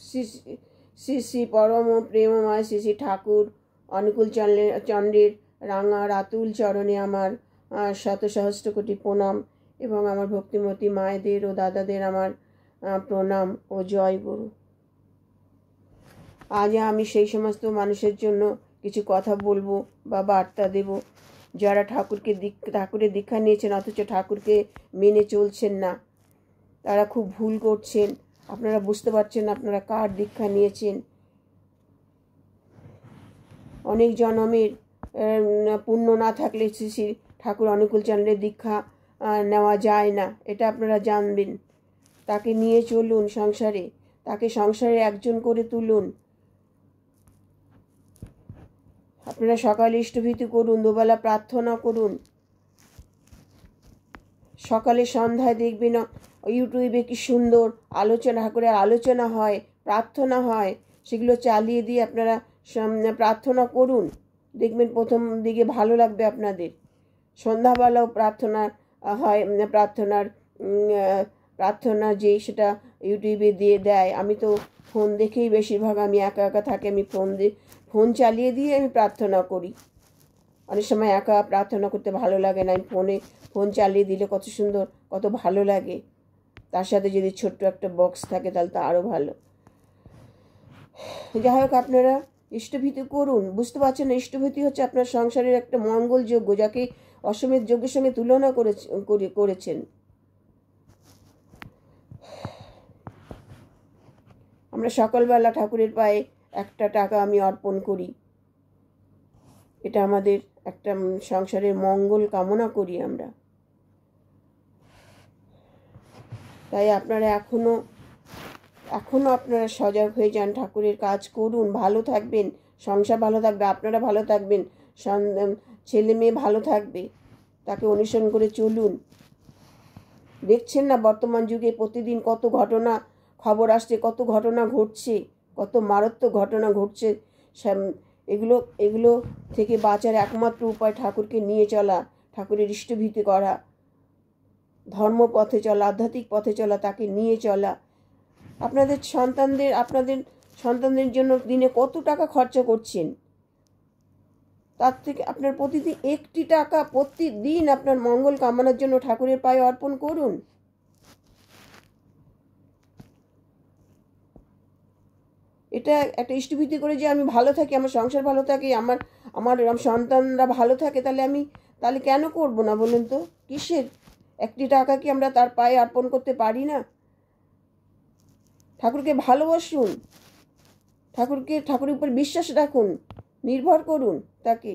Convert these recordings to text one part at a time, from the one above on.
শ্রী শ্রী শ্রী পরম প্রেমময় শ্রী শ্রী ঠাকুর অনুকূল চন্দ্রের রাঙা রাতুল চরণে আমার শত সহস্র কোটি প্রণাম এবং আমার ভক্তিমতী মায়েদের ও দাদাদের আমার প্রণাম ও জয় গুরু। আজ আমি সেই সমস্ত মানুষের জন্য কিছু কথা বলবো বা বার্তা দেব যারা ঠাকুরের দীক্ষা নিয়েছেন অথচ ঠাকুরকে মেনে চলছেন না। তারা খুব ভুল করছেন। আপনারা বুঝতে পারছেন আপনারা কার দীক্ষা নিয়েছেন। অনেক জন্মের পুণ্য না থাকলে শ্রী শ্রী ঠাকুর অনুকূল চন্দ্রের দীক্ষা নেওয়া যায় না, এটা আপনারা জানবেন। তাকে নিয়ে চলুন সংসারে, তাকে সংসারে একজন করে তুলুন। আপনারা সকালে ইষ্টভীতি করুন, দুবেলা প্রার্থনা করুন। সকালে সন্ধ্যায় দেখবেন ইউটিউবে কি সুন্দর আলোচনা ঠাকুরের আলোচনা হয়, প্রার্থনা হয়। সেগুলো চালিয়ে দিয়ে আপনারা প্রার্থনা করুন, দেখবেন প্রথম দিকে ভালো লাগবে আপনাদের। সন্ধ্যাবেলাও প্রার্থনা হয়, প্রার্থনা যে সেটা ইউটিউবে দিয়ে দেয়। আমি তো ফোন দেখেই বেশিরভাগ, আমি একা একা থাকি, আমি ফোন চালিয়ে দিয়ে আমি প্রার্থনা করি। অনেক সময় একা প্রার্থনা করতে ভালো লাগে না, আমি ফোন চালিয়ে দিলে কত সুন্দর, কত ভালো লাগে। তার সাথে যদি ছোট্ট একটা বক্স থাকে তাহলে তো আরও ভালো। যাই হোক, আপনারা ইষ্টভীতি করুন। বুঝতে পারছেন না, ইষ্টভীতি হচ্ছে আপনার সংসারের একটা মঙ্গল যজ্ঞ, যাকে অশ্বমেধ যজ্ঞের সঙ্গে তুলনা করেছেন। আমরা সকালবেলা ঠাকুরের পায়ে একটা টাকা আমি অর্পণ করি, এটা আমাদের একটা সংসারের মঙ্গল কামনা করি আমরা। তাই আপনারা এখনো আপনারা সজাগ হয়ে যান, ঠাকুরের কাজ করুন, ভালো থাকবেন, সংসার ভালো থাকবে, আপনারা ভালো থাকবেন, ছেলে মেয়ে ভালো থাকবে। তাকে অনুসরণ করে চলুন। দেখছেন না বর্তমান যুগে প্রতিদিন কত ঘটনা খবর আসছে, কত ঘটনা ঘটছে, কত মারাত্মক ঘটনা ঘটছে। এগুলো থেকে বাঁচার একমাত্র উপায় ঠাকুরকে নিয়ে চলা, ঠাকুরের ইষ্টভীতি করা, ধর্ম পথে চলা, আধ্যাত্মিক পথে চলা, তাকে নিয়ে চলা। আপনাদের সন্তানদের জন্য দিনে কত টাকা খরচা করছেন, তার থেকে আপনার প্রতিদিন একটি টাকা প্রতিদিন আপনার মঙ্গল কামনার জন্য ঠাকুরের পায়ে অর্পণ করুন। এটা একটা ইষ্টভীতি করে যে আমি ভালো থাকি, আমার সংসার ভালো থাকে, আমার সন্তানরা ভালো থাকে, তাহলে কেন করব না বলুন তো? কিসের একটি টাকা কি আমরা তার পায়ে অর্পণ করতে পারি না? ঠাকুরকে ভালোবাসুন, ঠাকুরের উপর বিশ্বাস রাখুন, নির্ভর করুন তাকে।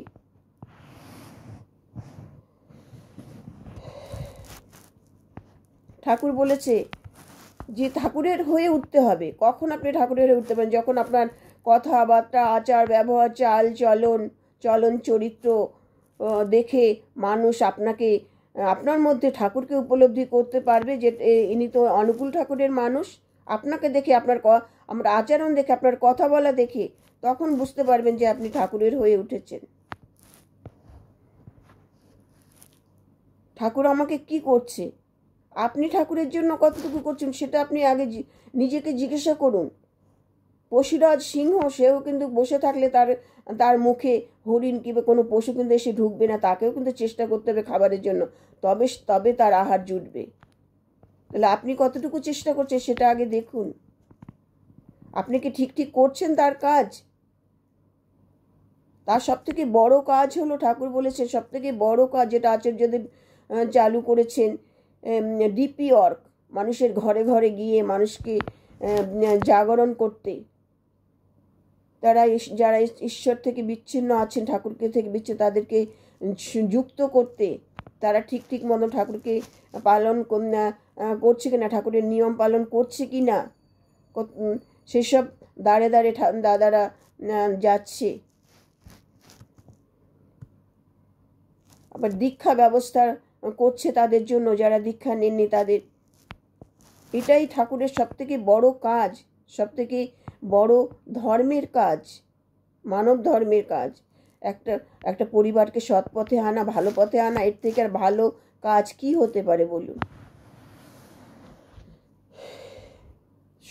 ঠাকুর বলেছে যে ঠাকুরের হয়ে উঠতে হবে। কখন আপনি ঠাকুরের হয়ে উঠতে পারেন? যখন আপনার কথাবার্তা, আচার ব্যবহার, চাল চলন চরিত্র দেখে মানুষ আপনার মধ্যে ঠাকুরকে উপলব্ধি করতে পারবে যে ইনি তো অনুকূল ঠাকুরের মানুষ। আপনাকে দেখে, আপনার আচরণ দেখে, আপনার কথা বলা দেখে তখন বুঝতে পারবেন যে আপনি ঠাকুরের হয়ে উঠেছেন। ঠাকুর আমাকে কি করছে, আপনি ঠাকুরের জন্য কতটুকু করছেন সেটা আপনি আগে নিজেকে জিজ্ঞাসা করুন। পশুরাজ সিংহ, সেও কিন্তু বসে থাকলে তার মুখে হরিণ কিংবা কোনো পশু কিন্তু এসে ঢুকবে না, তাকেও কিন্তু চেষ্টা করতে হবে খাবারের জন্য, তবে তার আহার জুটবে। তাহলে আপনি কতটুকু চেষ্টা করছেন সেটা আগে দেখুন। আপনি কি ঠিক করছেন তার কাজ? তার সবথেকে বড় কাজ হলো, ঠাকুর বলেছেন সবথেকে বড় কাজ যেটা আচার্যদেব চালু করেছেন, ডিপি ওয়ার্ক, মানুষের ঘরে ঘরে গিয়ে মানুষকে জাগরণ করতে। যারা ঈশ্বর থেকে বিচ্ছিন্ন আছেন, ঠাকুরকে থেকে বিচ্ছিন্ন, তাদেরকে যুক্ত করতে। তারা ঠিক মতো ঠাকুরকে পালন করছে কিনা, ঠাকুরের নিয়ম পালন করছে কিনা, সেসব দাঁড়ে দাদারা যাচ্ছে। আবার দীক্ষা ব্যবস্থা করছে তাদের জন্য, যারা দীক্ষা নেননি তাদের। এটাই ঠাকুরের সবথেকে বড় কাজ, সবথেকে বড় ধর্মের কাজ, মানব ধর্মের কাজ। একটা পরিবারকে সৎ পথে আনা, ভালো পথে আনা, এর থেকে আর ভালো কাজ কি হতে পারে বলুন?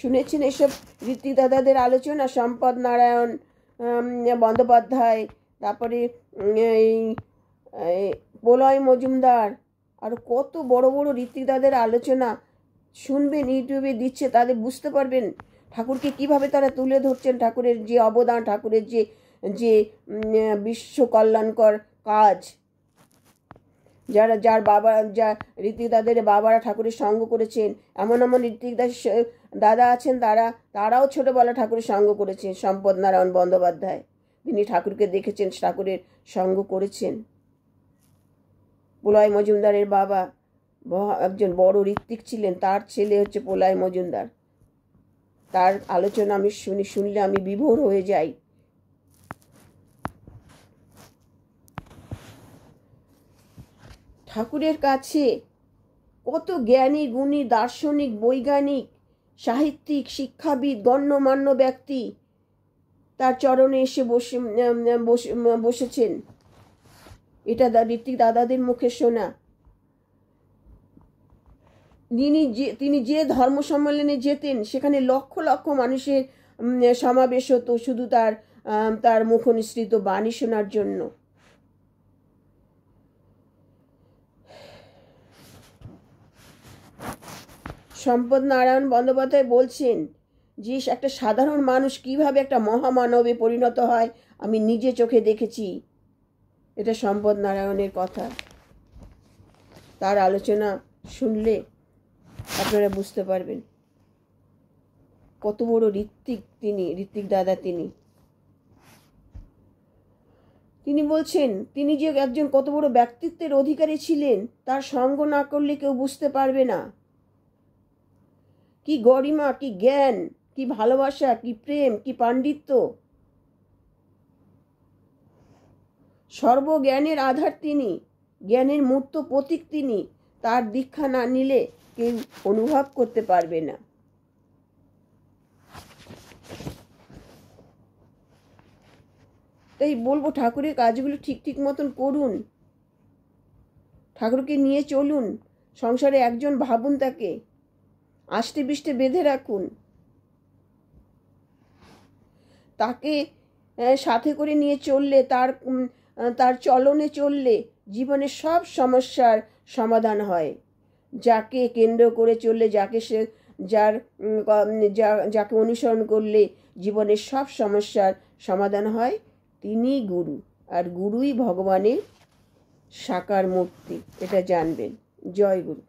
শুনেছেন এসব ঋত্বিক দাদাদের আলোচনা? সম্পদ নারায়ণ বন্দ্যোপাধ্যায়, তারপরে এই প্রলয় মজুমদার, আর কত বড় বড় ঋত্বিক দাদাদের আলোচনা শুনবেন, ইউটিউবে দিচ্ছে, তাদের বুঝতে পারবেন ঠাকুরকে কিভাবে তারা তুলে ধরছেন, ঠাকুরের যে অবদান, ঠাকুরের যে যে বিশ্ব কল্যাণকর কাজ, যার বাবা, যা ঋত্বিক দাদের বাবারা ঠাকুরের সঙ্গ করেছেন, এমন এমন ঋত্বিক দাদা আছেন তারাও ছোটবেলা ঠাকুরের সঙ্গ করেছেন। সম্পদ নারায়ণ বন্দ্যোপাধ্যায়, তিনি ঠাকুরকে দেখেছেন, ঠাকুরের সঙ্গ করেছেন। প্রলয় মজুমদারের বাবা একজন বড় ঋত্বিক ছিলেন, তার ছেলে হচ্ছে প্রলয় মজুমদার। তার আলোচনা আমি শুনলে আমি বিভোর হয়ে যাই। ঠাকুরের কাছে কত জ্ঞানী গুণী দার্শনিক, বৈজ্ঞানিক, সাহিত্যিক, শিক্ষাবিদ, গণ্যমান্য ব্যক্তি তার চরণে এসে বসেছেন। এটা ঋত্বিক দাদাদের মুখে শোনা। তিনি যে ধর্ম সম্মেলনে যেতেন সেখানে লক্ষ লক্ষ মানুষের সমাবেশ হতো শুধু তার মুখ নিঃসৃত বাণী শোনার জন্য। সম্পদ নারায়ণ বন্দ্যোপাধ্যায় বলছেন যে একটা সাধারণ মানুষ কিভাবে একটা মহামানবে পরিণত হয় আমি নিজে চোখে দেখেছি। এটা সম্পদ নারায়ণের কথা। তার আলোচনা শুনলে আপনারা বুঝতে পারবেন কত বড় ঋত্বিক দাদা তিনি বলছেন তিনি যে একজন কত বড় ব্যক্তিত্বের অধিকারী ছিলেন তার সঙ্গ না করলে কেউ বুঝতে পারবে না। কি গরিমা, কি জ্ঞান, কি ভালোবাসা, কি প্রেম, কি পাণ্ডিত্য। সর্বজ্ঞানের আধার তিনি, জ্ঞানের মূর্ত প্রতীক তিনি। তার দীক্ষা না নিলে কেউ অনুভব করতে পারবে না। তাই বলবো ঠাকুরের কাজগুলো ঠিক মতন করুন, ঠাকুরকে নিয়ে চলুন, সংসারে একজন ভাবুন, তাকে আষ্টে পৃষ্ঠে বেঁধে রাখুন, তাকে সাথে করে নিয়ে চললে, তার চলনে চললে জীবনের সব সমস্যার সমাধান হয়। যাকে কেন্দ্র করে চললে, যাকে অনুসরণ করলে জীবনের সব সমস্যার সমাধান হয়, তিনিই গুরু। আর গুরুই ভগবানের সাকার মূর্তি, এটা জানবেন। জয় গুরু।